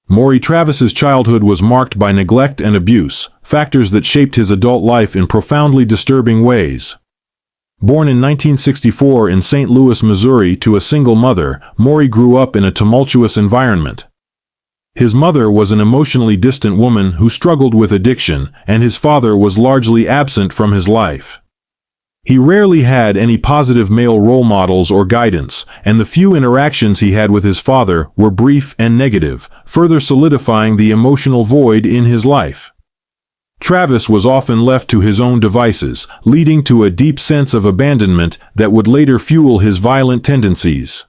Maury Travis's childhood was marked by neglect and abuse, factors that shaped his adult life in profoundly disturbing ways. Born in 1964 in St. Louis, Missouri, to a single mother, Maury grew up in a tumultuous environment. His mother was an emotionally distant woman who struggled with addiction, and his father was largely absent from his life. He rarely had any positive male role models or guidance, and the few interactions he had with his father were brief and negative, further solidifying the emotional void in his life. Travis was often left to his own devices, leading to a deep sense of abandonment that would later fuel his violent tendencies.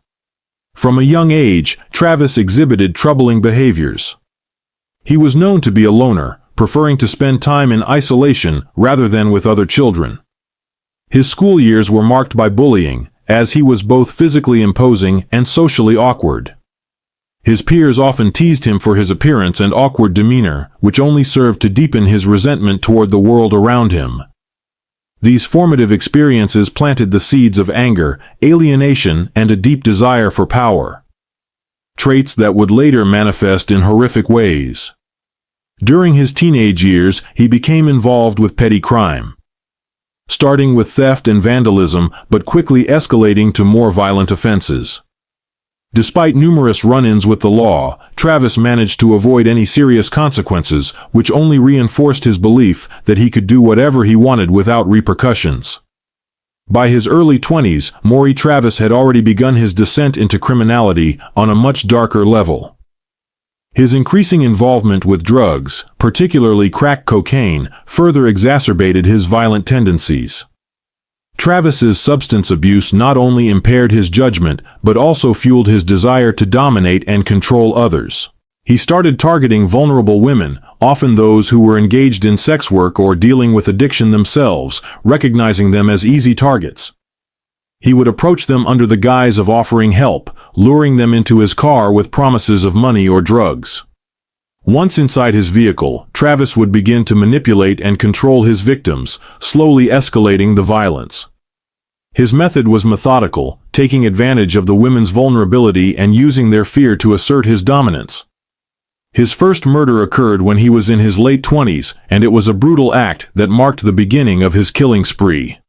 From a young age, Travis exhibited troubling behaviors. He was known to be a loner, preferring to spend time in isolation rather than with other children. His school years were marked by bullying, as he was both physically imposing and socially awkward. His peers often teased him for his appearance and awkward demeanor, which only served to deepen his resentment toward the world around him. These formative experiences planted the seeds of anger, alienation, and a deep desire for power. Traits that would later manifest in horrific ways. During his teenage years, he became involved with petty crime, starting with theft and vandalism, but quickly escalating to more violent offenses. Despite numerous run-ins with the law, Travis managed to avoid any serious consequences, which only reinforced his belief that he could do whatever he wanted without repercussions. By his early 20s, Maury Travis had already begun his descent into criminality on a much darker level. His increasing involvement with drugs, particularly crack cocaine, further exacerbated his violent tendencies. Travis's substance abuse not only impaired his judgment, but also fueled his desire to dominate and control others. He started targeting vulnerable women, often those who were engaged in sex work or dealing with addiction themselves, recognizing them as easy targets. He would approach them under the guise of offering help, luring them into his car with promises of money or drugs. Once inside his vehicle, Travis would begin to manipulate and control his victims, slowly escalating the violence. His method was methodical, taking advantage of the women's vulnerability and using their fear to assert his dominance. His first murder occurred when he was in his late 20s, and it was a brutal act that marked the beginning of his killing spree.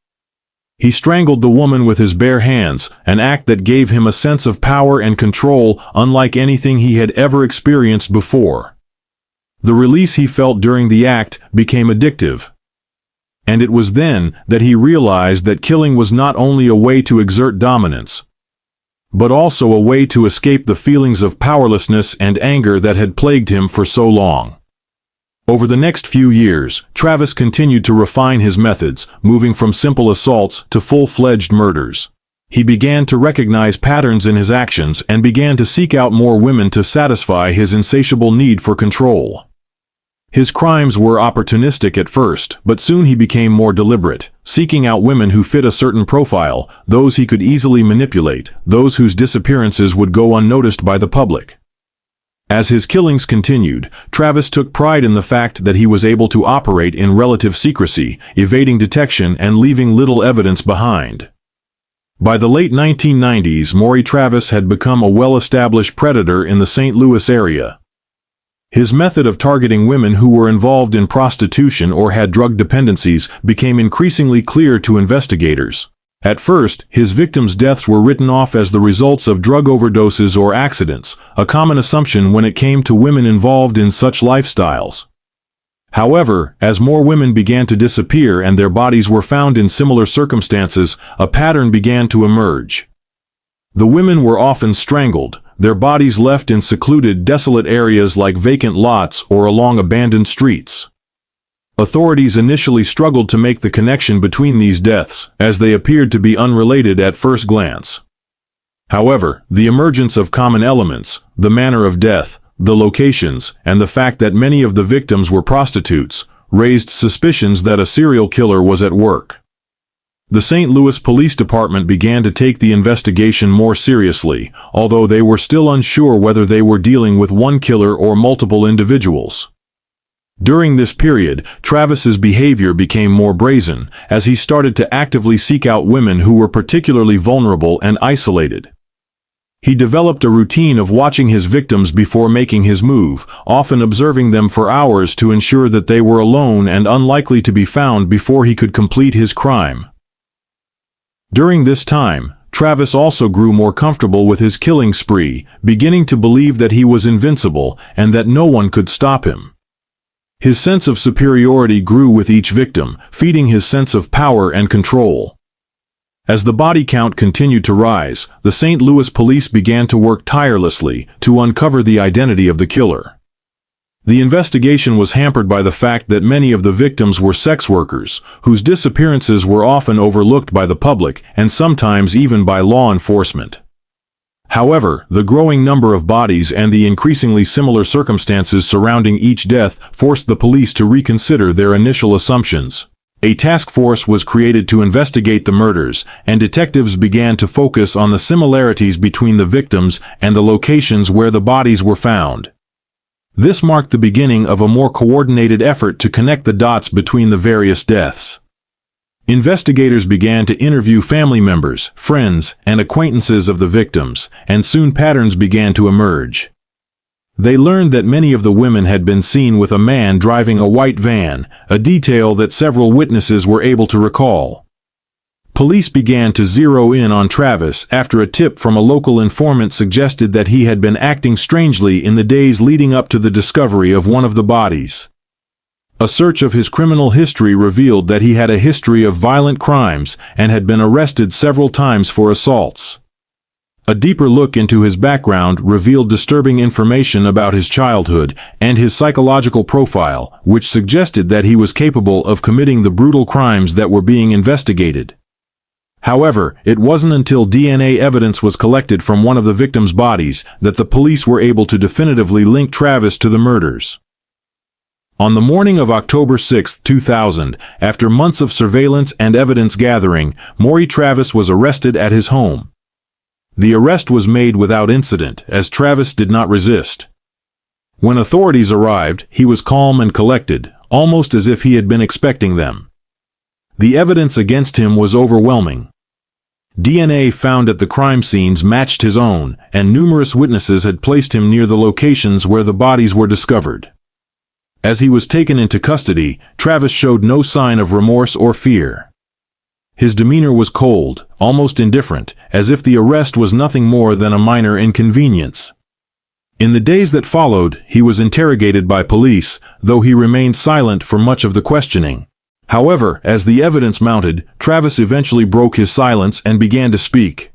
He strangled the woman with his bare hands, an act that gave him a sense of power and control unlike anything he had ever experienced before. The release he felt during the act became addictive. And it was then that he realized that killing was not only a way to exert dominance, but also a way to escape the feelings of powerlessness and anger that had plagued him for so long. Over the next few years, Travis continued to refine his methods, moving from simple assaults to full-fledged murders. He began to recognize patterns in his actions and began to seek out more women to satisfy his insatiable need for control. His crimes were opportunistic at first, but soon he became more deliberate, seeking out women who fit a certain profile, those he could easily manipulate, those whose disappearances would go unnoticed by the public. As his killings continued, Travis took pride in the fact that he was able to operate in relative secrecy, evading detection and leaving little evidence behind. By the late 1990s, Maury Travis had become a well-established predator in the St. Louis area. His method of targeting women who were involved in prostitution or had drug dependencies became increasingly clear to investigators. At first, his victims' deaths were written off as the results of drug overdoses or accidents, a common assumption when it came to women involved in such lifestyles. However, as more women began to disappear and their bodies were found in similar circumstances, a pattern began to emerge. The women were often strangled, their bodies left in secluded, desolate areas like vacant lots or along abandoned streets. Authorities initially struggled to make the connection between these deaths, as they appeared to be unrelated at first glance. However, the emergence of common elements, the manner of death, the locations, and the fact that many of the victims were prostitutes, raised suspicions that a serial killer was at work. The St. Louis Police Department began to take the investigation more seriously, although they were still unsure whether they were dealing with one killer or multiple individuals. During this period, Travis's behavior became more brazen, as he started to actively seek out women who were particularly vulnerable and isolated. He developed a routine of watching his victims before making his move, often observing them for hours to ensure that they were alone and unlikely to be found before he could complete his crime. During this time, Travis also grew more comfortable with his killing spree, beginning to believe that he was invincible and that no one could stop him. His sense of superiority grew with each victim, feeding his sense of power and control. As the body count continued to rise, the St. Louis police began to work tirelessly to uncover the identity of the killer. The investigation was hampered by the fact that many of the victims were sex workers, whose disappearances were often overlooked by the public and sometimes even by law enforcement. However, the growing number of bodies and the increasingly similar circumstances surrounding each death forced the police to reconsider their initial assumptions. A task force was created to investigate the murders, and detectives began to focus on the similarities between the victims and the locations where the bodies were found. This marked the beginning of a more coordinated effort to connect the dots between the various deaths. Investigators began to interview family members, friends, and acquaintances of the victims, and soon patterns began to emerge. They learned that many of the women had been seen with a man driving a white van, a detail that several witnesses were able to recall. Police began to zero in on Travis after a tip from a local informant suggested that he had been acting strangely in the days leading up to the discovery of one of the bodies. A search of his criminal history revealed that he had a history of violent crimes and had been arrested several times for assaults. A deeper look into his background revealed disturbing information about his childhood and his psychological profile, which suggested that he was capable of committing the brutal crimes that were being investigated. However, it wasn't until DNA evidence was collected from one of the victims' bodies that the police were able to definitively link Travis to the murders. On the morning of October 6, 2000, after months of surveillance and evidence gathering, Maury Travis was arrested at his home. The arrest was made without incident, as Travis did not resist. When authorities arrived, he was calm and collected, almost as if he had been expecting them. The evidence against him was overwhelming. DNA found at the crime scenes matched his own, and numerous witnesses had placed him near the locations where the bodies were discovered. As he was taken into custody, Travis showed no sign of remorse or fear. His demeanor was cold, almost indifferent, as if the arrest was nothing more than a minor inconvenience. In the days that followed, he was interrogated by police, though he remained silent for much of the questioning. However, as the evidence mounted, Travis eventually broke his silence and began to speak.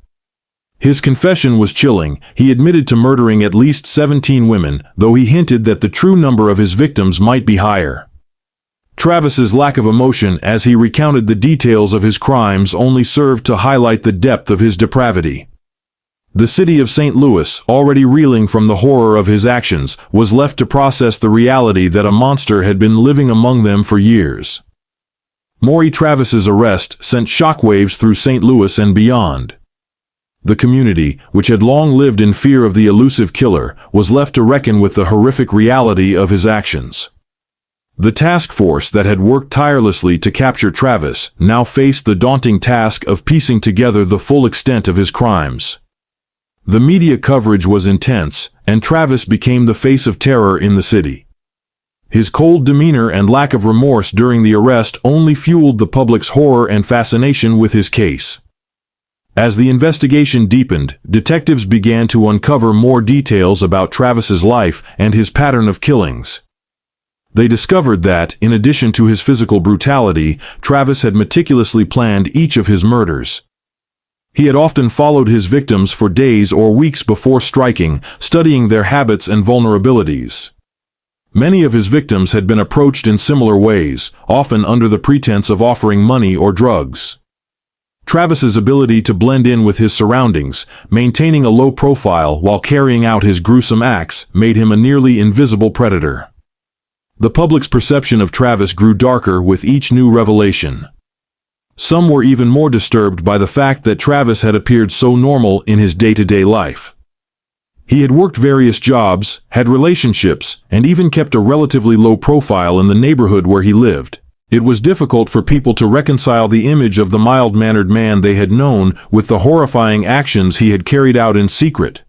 His confession was chilling. He admitted to murdering at least 17 women, though he hinted that the true number of his victims might be higher. Travis's lack of emotion as he recounted the details of his crimes only served to highlight the depth of his depravity. The city of St. Louis, already reeling from the horror of his actions, was left to process the reality that a monster had been living among them for years. Maury Travis's arrest sent shockwaves through St. Louis and beyond. The community, which had long lived in fear of the elusive killer, was left to reckon with the horrific reality of his actions. The task force that had worked tirelessly to capture Travis now faced the daunting task of piecing together the full extent of his crimes. The media coverage was intense, and Travis became the face of terror in the city. His cold demeanor and lack of remorse during the arrest only fueled the public's horror and fascination with his case. As the investigation deepened, detectives began to uncover more details about Travis's life and his pattern of killings. They discovered that, in addition to his physical brutality, Travis had meticulously planned each of his murders. He had often followed his victims for days or weeks before striking, studying their habits and vulnerabilities. Many of his victims had been approached in similar ways, often under the pretense of offering money or drugs. Travis's ability to blend in with his surroundings, maintaining a low profile while carrying out his gruesome acts, made him a nearly invisible predator. The public's perception of Travis grew darker with each new revelation. Some were even more disturbed by the fact that Travis had appeared so normal in his day-to-day life. He had worked various jobs, had relationships, and even kept a relatively low profile in the neighborhood where he lived. It was difficult for people to reconcile the image of the mild-mannered man they had known with the horrifying actions he had carried out in secret.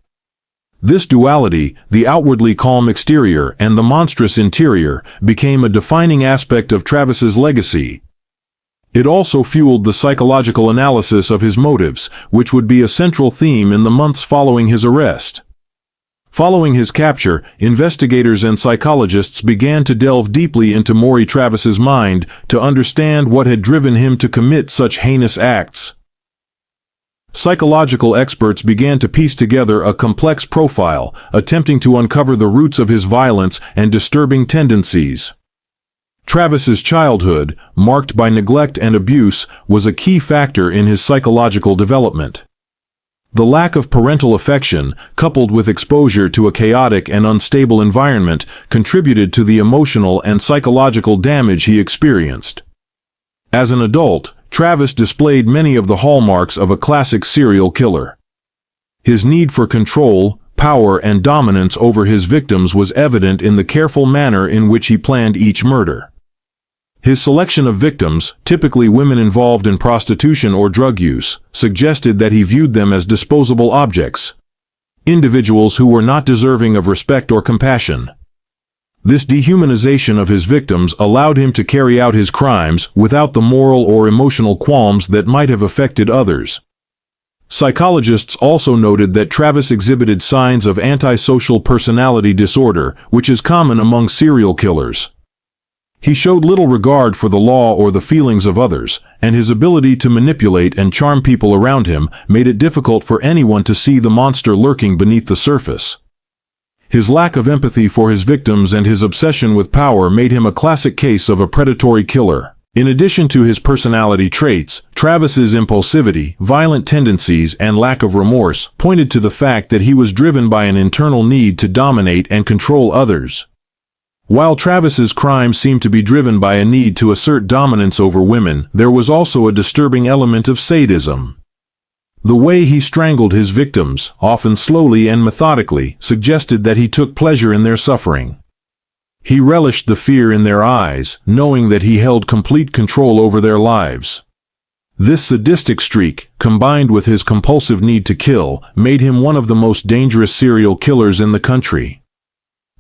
This duality, the outwardly calm exterior and the monstrous interior, became a defining aspect of Travis's legacy. It also fueled the psychological analysis of his motives, which would be a central theme in the months following his arrest. Following his capture, investigators and psychologists began to delve deeply into Maury Travis's mind to understand what had driven him to commit such heinous acts. Psychological experts began to piece together a complex profile, attempting to uncover the roots of his violence and disturbing tendencies. Travis's childhood, marked by neglect and abuse, was a key factor in his psychological development. The lack of parental affection, coupled with exposure to a chaotic and unstable environment, contributed to the emotional and psychological damage he experienced. As an adult, Travis displayed many of the hallmarks of a classic serial killer. His need for control, power, and dominance over his victims was evident in the careful manner in which he planned each murder. His selection of victims, typically women involved in prostitution or drug use, suggested that he viewed them as disposable objects, individuals who were not deserving of respect or compassion. This dehumanization of his victims allowed him to carry out his crimes without the moral or emotional qualms that might have affected others. Psychologists also noted that Travis exhibited signs of antisocial personality disorder, which is common among serial killers. He showed little regard for the law or the feelings of others, and his ability to manipulate and charm people around him made it difficult for anyone to see the monster lurking beneath the surface. His lack of empathy for his victims and his obsession with power made him a classic case of a predatory killer. In addition to his personality traits, Travis's impulsivity, violent tendencies, and lack of remorse pointed to the fact that he was driven by an internal need to dominate and control others. While Travis's crimes seemed to be driven by a need to assert dominance over women, there was also a disturbing element of sadism. The way he strangled his victims, often slowly and methodically, suggested that he took pleasure in their suffering. He relished the fear in their eyes, knowing that he held complete control over their lives. This sadistic streak, combined with his compulsive need to kill, made him one of the most dangerous serial killers in the country.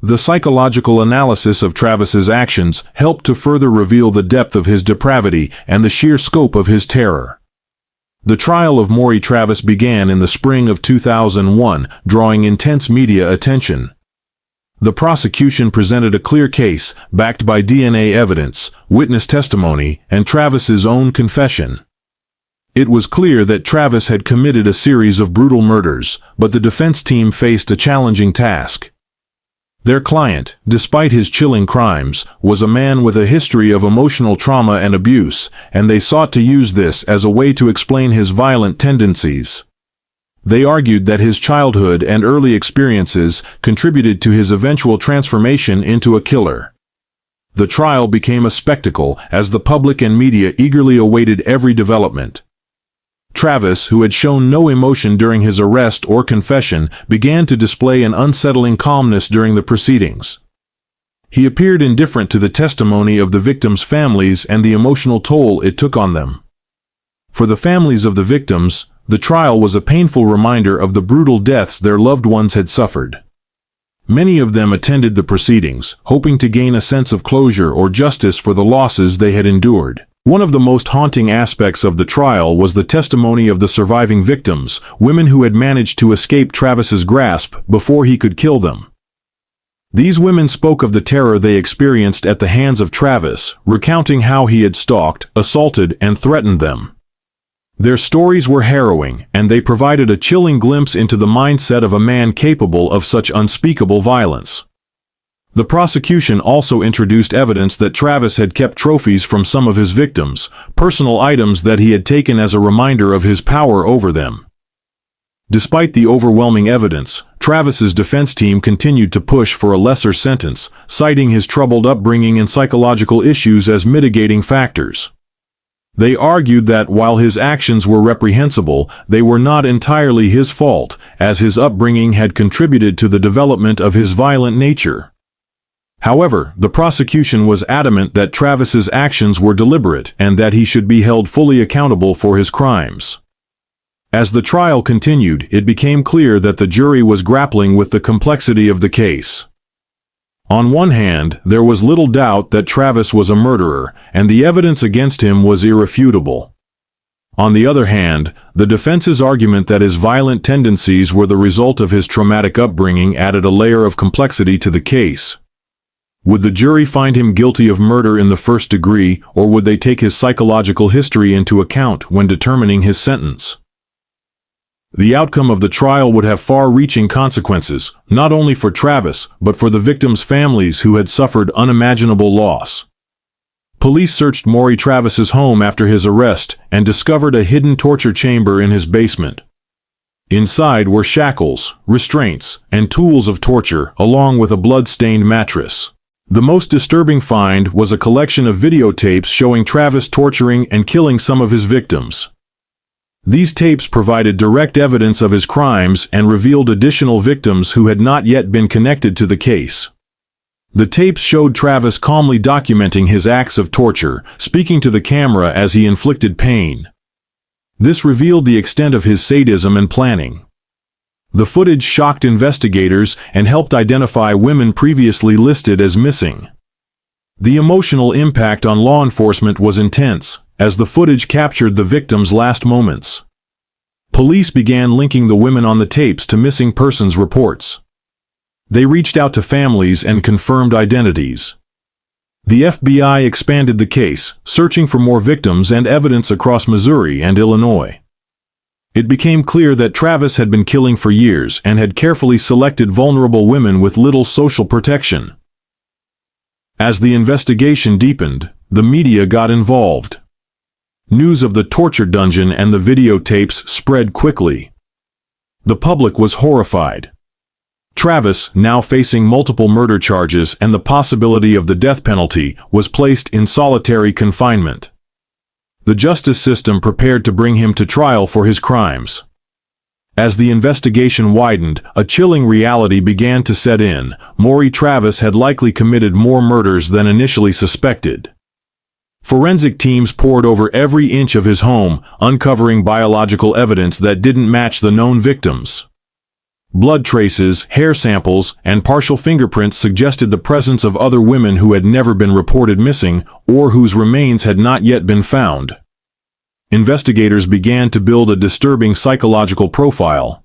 The psychological analysis of Travis's actions helped to further reveal the depth of his depravity and the sheer scope of his terror. The trial of Maury Travis began in the spring of 2001, drawing intense media attention. The prosecution presented a clear case, backed by DNA evidence, witness testimony, and Travis's own confession. It was clear that Travis had committed a series of brutal murders, but the defense team faced a challenging task. Their client, despite his chilling crimes, was a man with a history of emotional trauma and abuse, and they sought to use this as a way to explain his violent tendencies. They argued that his childhood and early experiences contributed to his eventual transformation into a killer. The trial became a spectacle as the public and media eagerly awaited every development. Travis, who had shown no emotion during his arrest or confession, began to display an unsettling calmness during the proceedings. He appeared indifferent to the testimony of the victims' families and the emotional toll it took on them. For the families of the victims, the trial was a painful reminder of the brutal deaths their loved ones had suffered. Many of them attended the proceedings, hoping to gain a sense of closure or justice for the losses they had endured. One of the most haunting aspects of the trial was the testimony of the surviving victims, women who had managed to escape Travis's grasp before he could kill them. These women spoke of the terror they experienced at the hands of Travis, recounting how he had stalked, assaulted, and threatened them. Their stories were harrowing, and they provided a chilling glimpse into the mindset of a man capable of such unspeakable violence. The prosecution also introduced evidence that Travis had kept trophies from some of his victims, personal items that he had taken as a reminder of his power over them. Despite the overwhelming evidence, Travis's defense team continued to push for a lesser sentence, citing his troubled upbringing and psychological issues as mitigating factors. They argued that while his actions were reprehensible, they were not entirely his fault, as his upbringing had contributed to the development of his violent nature. However, the prosecution was adamant that Travis's actions were deliberate and that he should be held fully accountable for his crimes. As the trial continued, it became clear that the jury was grappling with the complexity of the case. On one hand, there was little doubt that Travis was a murderer, and the evidence against him was irrefutable. On the other hand, the defense's argument that his violent tendencies were the result of his traumatic upbringing added a layer of complexity to the case. Would the jury find him guilty of murder in the first degree, or would they take his psychological history into account when determining his sentence? The outcome of the trial would have far-reaching consequences, not only for Travis, but for the victims' families who had suffered unimaginable loss. Police searched Maury Travis's home after his arrest and discovered a hidden torture chamber in his basement. Inside were shackles, restraints, and tools of torture, along with a blood-stained mattress. The most disturbing find was a collection of videotapes showing Travis torturing and killing some of his victims. These tapes provided direct evidence of his crimes and revealed additional victims who had not yet been connected to the case. The tapes showed Travis calmly documenting his acts of torture, speaking to the camera as he inflicted pain. This revealed the extent of his sadism and planning. The footage shocked investigators and helped identify women previously listed as missing. The emotional impact on law enforcement was intense, as the footage captured the victims' last moments. Police began linking the women on the tapes to missing persons reports. They reached out to families and confirmed identities. The FBI expanded the case, searching for more victims and evidence across Missouri and Illinois. It became clear that Travis had been killing for years and had carefully selected vulnerable women with little social protection. As the investigation deepened, the media got involved. News of the torture dungeon and the videotapes spread quickly. The public was horrified. Travis, now facing multiple murder charges and the possibility of the death penalty, was placed in solitary confinement. The justice system prepared to bring him to trial for his crimes. As the investigation widened, a chilling reality began to set in. Maury Travis had likely committed more murders than initially suspected. Forensic teams pored over every inch of his home, uncovering biological evidence that didn't match the known victims. Blood traces, hair samples, and partial fingerprints suggested the presence of other women who had never been reported missing or whose remains had not yet been found. Investigators began to build a disturbing psychological profile.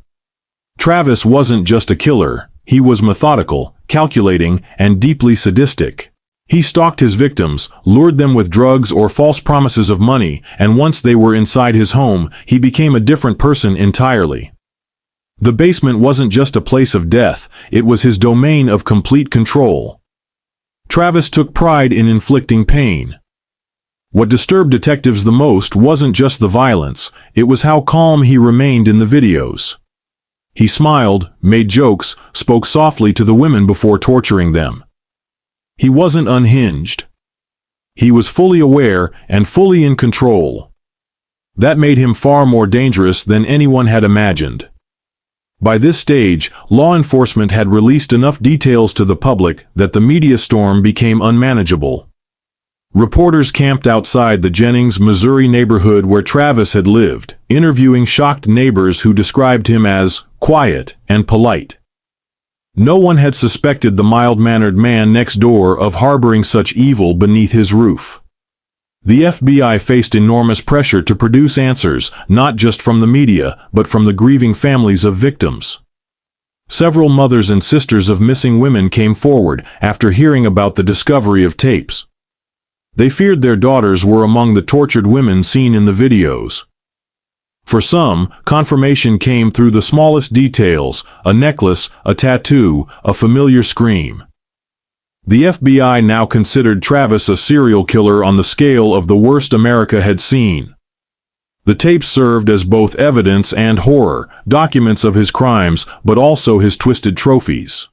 Travis wasn't just a killer, he was methodical, calculating, and deeply sadistic. He stalked his victims, lured them with drugs or false promises of money, and once they were inside his home, he became a different person entirely. The basement wasn't just a place of death, it was his domain of complete control. Travis took pride in inflicting pain. What disturbed detectives the most wasn't just the violence, it was how calm he remained in the videos. He smiled, made jokes, spoke softly to the women before torturing them. He wasn't unhinged. He was fully aware and fully in control. That made him far more dangerous than anyone had imagined. By this stage, law enforcement had released enough details to the public that the media storm became unmanageable. Reporters camped outside the Jennings, Missouri neighborhood where Travis had lived, interviewing shocked neighbors who described him as quiet and polite. No one had suspected the mild-mannered man next door of harboring such evil beneath his roof. The FBI faced enormous pressure to produce answers, not just from the media, but from the grieving families of victims. Several mothers and sisters of missing women came forward after hearing about the discovery of tapes. They feared their daughters were among the tortured women seen in the videos. For some, confirmation came through the smallest details: a necklace, a tattoo, a familiar scream. The FBI now considered Travis a serial killer on the scale of the worst America had seen. The tapes served as both evidence and horror, documents of his crimes, but also his twisted trophies.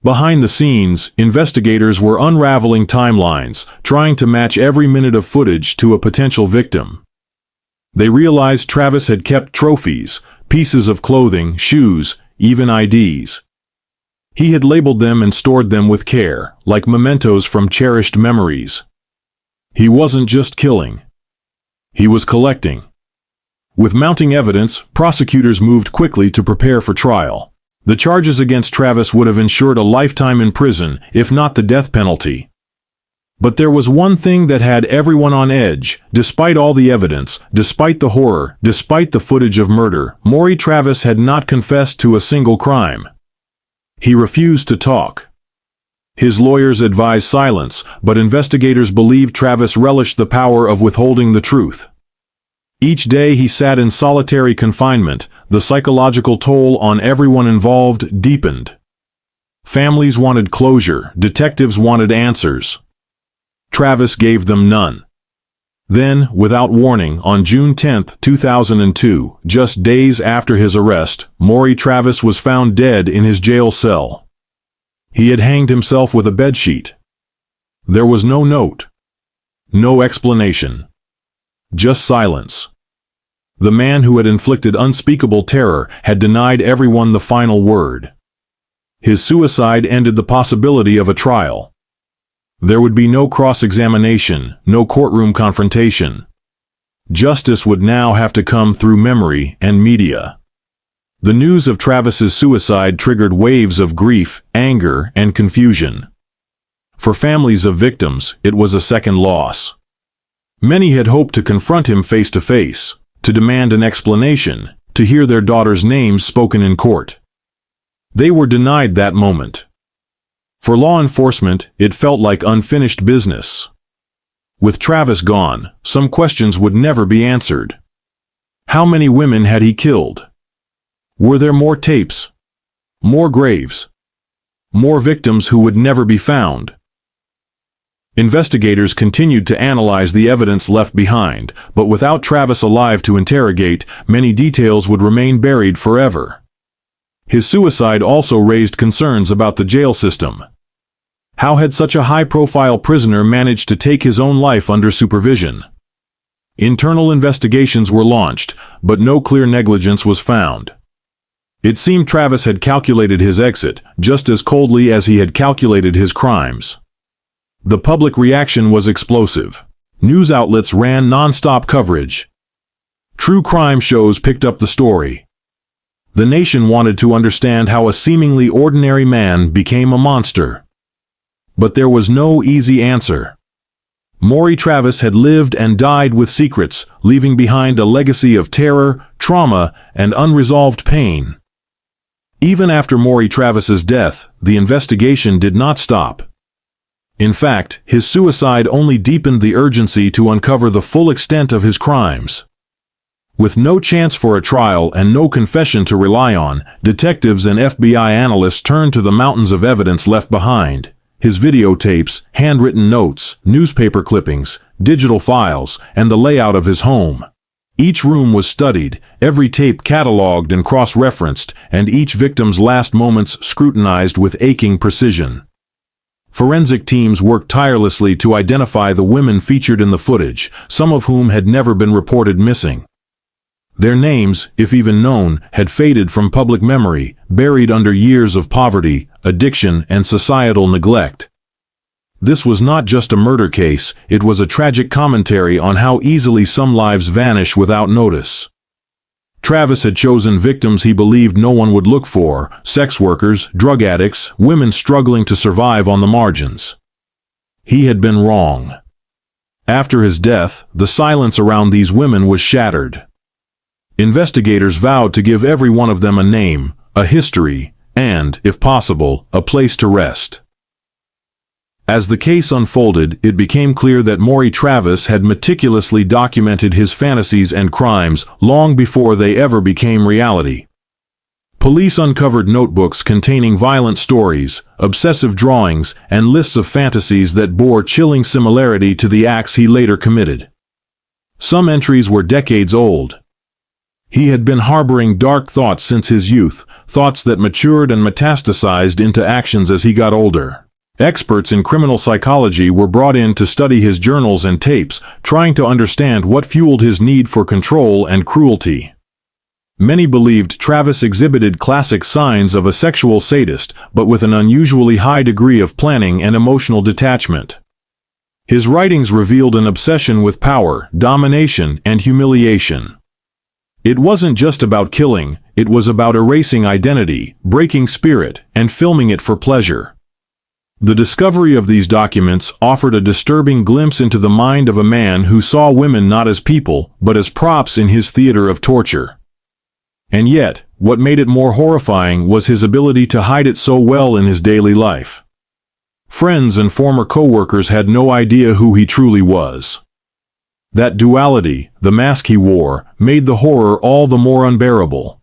Behind the scenes, investigators were unraveling timelines, trying to match every minute of footage to a potential victim. They realized Travis had kept trophies, pieces of clothing, shoes, even IDs. He had labeled them and stored them with care, like mementos from cherished memories. He wasn't just killing. He was collecting. With mounting evidence, prosecutors moved quickly to prepare for trial. The charges against Travis would have ensured a lifetime in prison, if not the death penalty. But there was one thing that had everyone on edge. Despite all the evidence, despite the horror, despite the footage of murder, Maury Travis had not confessed to a single crime. He refused to talk. His lawyers advised silence, but investigators believed Travis relished the power of withholding the truth. Each day he sat in solitary confinement, the psychological toll on everyone involved deepened. Families wanted closure, detectives wanted answers. Travis gave them none. Then, without warning, on June 10, 2002, just days after his arrest, Maury Travis was found dead in his jail cell. He had hanged himself with a bedsheet. There was no note. No explanation. Just silence. The man who had inflicted unspeakable terror had denied everyone the final word. His suicide ended the possibility of a trial. There would be no cross-examination, no courtroom confrontation. Justice would now have to come through memory and media. The news of Travis's suicide triggered waves of grief, anger, and confusion. For families of victims, it was a second loss. Many had hoped to confront him face to face, to demand an explanation, to hear their daughters' names spoken in court. They were denied that moment. For law enforcement, it felt like unfinished business. With Travis gone, some questions would never be answered. How many women had he killed? Were there more tapes? More graves? More victims who would never be found? Investigators continued to analyze the evidence left behind, but without Travis alive to interrogate, many details would remain buried forever. His suicide also raised concerns about the jail system. How had such a high-profile prisoner managed to take his own life under supervision? Internal investigations were launched, but no clear negligence was found. It seemed Travis had calculated his exit, just as coldly as he had calculated his crimes. The public reaction was explosive. News outlets ran non-stop coverage. True crime shows picked up the story. The nation wanted to understand how a seemingly ordinary man became a monster. But there was no easy answer. Maury Travis had lived and died with secrets, leaving behind a legacy of terror, trauma, and unresolved pain. Even after Maury Travis's death, the investigation did not stop. In fact, his suicide only deepened the urgency to uncover the full extent of his crimes. With no chance for a trial and no confession to rely on, detectives and FBI analysts turned to the mountains of evidence left behind: his videotapes, handwritten notes, newspaper clippings, digital files, and the layout of his home. Each room was studied, every tape cataloged and cross-referenced, and each victim's last moments scrutinized with aching precision. Forensic teams worked tirelessly to identify the women featured in the footage, some of whom had never been reported missing. Their names, if even known, had faded from public memory, buried under years of poverty, addiction, and societal neglect. This was not just a murder case, it was a tragic commentary on how easily some lives vanish without notice. Travis had chosen victims he believed no one would look for: sex workers, drug addicts, women struggling to survive on the margins. He had been wrong. After his death, the silence around these women was shattered. Investigators vowed to give every one of them a name, a history, and, if possible, a place to rest. As the case unfolded, it became clear that Maury Travis had meticulously documented his fantasies and crimes long before they ever became reality. Police uncovered notebooks containing violent stories, obsessive drawings, and lists of fantasies that bore chilling similarity to the acts he later committed. Some entries were decades old. He had been harboring dark thoughts since his youth, thoughts that matured and metastasized into actions as he got older. Experts in criminal psychology were brought in to study his journals and tapes, trying to understand what fueled his need for control and cruelty. Many believed Travis exhibited classic signs of a sexual sadist, but with an unusually high degree of planning and emotional detachment. His writings revealed an obsession with power, domination, and humiliation. It wasn't just about killing, it was about erasing identity, breaking spirit, and filming it for pleasure. The discovery of these documents offered a disturbing glimpse into the mind of a man who saw women not as people, but as props in his theater of torture. And yet, what made it more horrifying was his ability to hide it so well in his daily life. Friends and former co-workers had no idea who he truly was. That duality, the mask he wore, made the horror all the more unbearable.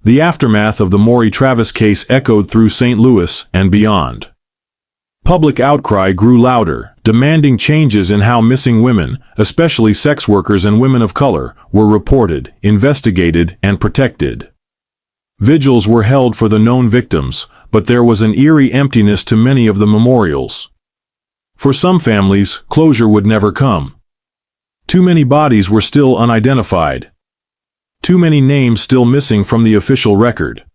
The aftermath of the Maury Travis case echoed through St. Louis and beyond. Public outcry grew louder, demanding changes in how missing women, especially sex workers and women of color, were reported, investigated, and protected. Vigils were held for the known victims, but there was an eerie emptiness to many of the memorials. For some families, closure would never come. Too many bodies were still unidentified. Too many names still missing from the official record.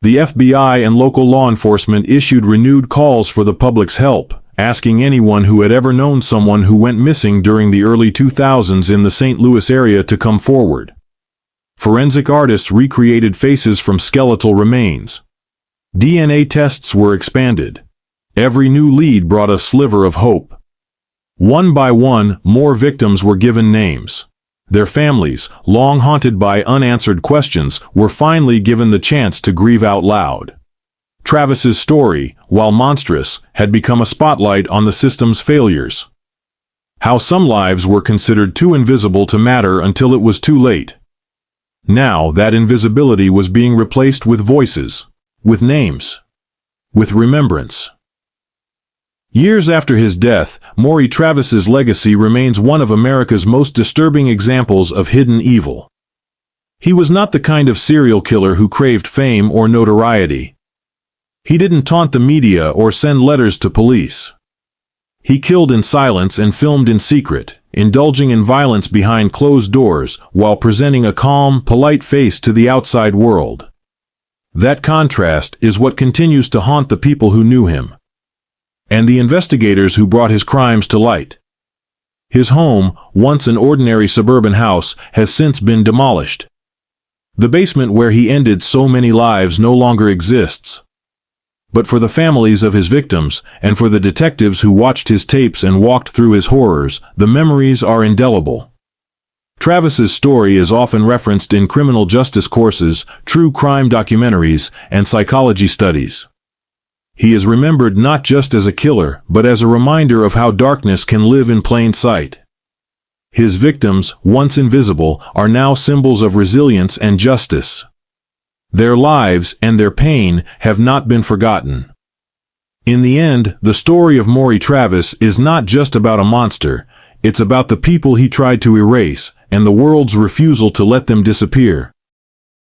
The FBI and local law enforcement issued renewed calls for the public's help, asking anyone who had ever known someone who went missing during the early 2000s in the St. Louis area to come forward. Forensic artists recreated faces from skeletal remains. DNA tests were expanded. Every new lead brought a sliver of hope. One by one, more victims were given names. Their families, long haunted by unanswered questions, were finally given the chance to grieve out loud. Travis's story, while monstrous, had become a spotlight on the system's failures. How some lives were considered too invisible to matter until it was too late. Now that invisibility was being replaced with voices, with names, with remembrance. Years after his death, Maury Travis's legacy remains one of America's most disturbing examples of hidden evil. He was not the kind of serial killer who craved fame or notoriety. He didn't taunt the media or send letters to police. He killed in silence and filmed in secret, indulging in violence behind closed doors while presenting a calm, polite face to the outside world. That contrast is what continues to haunt the people who knew him, and the investigators who brought his crimes to light. His home, once an ordinary suburban house, has since been demolished. The basement where he ended so many lives no longer exists. But for the families of his victims, and for the detectives who watched his tapes and walked through his horrors, the memories are indelible. Travis's story is often referenced in criminal justice courses, true crime documentaries, and psychology studies. He is remembered not just as a killer, but as a reminder of how darkness can live in plain sight. His victims, once invisible, are now symbols of resilience and justice. Their lives and their pain have not been forgotten. In the end, the story of Maury Travis is not just about a monster, it's about the people he tried to erase, and the world's refusal to let them disappear.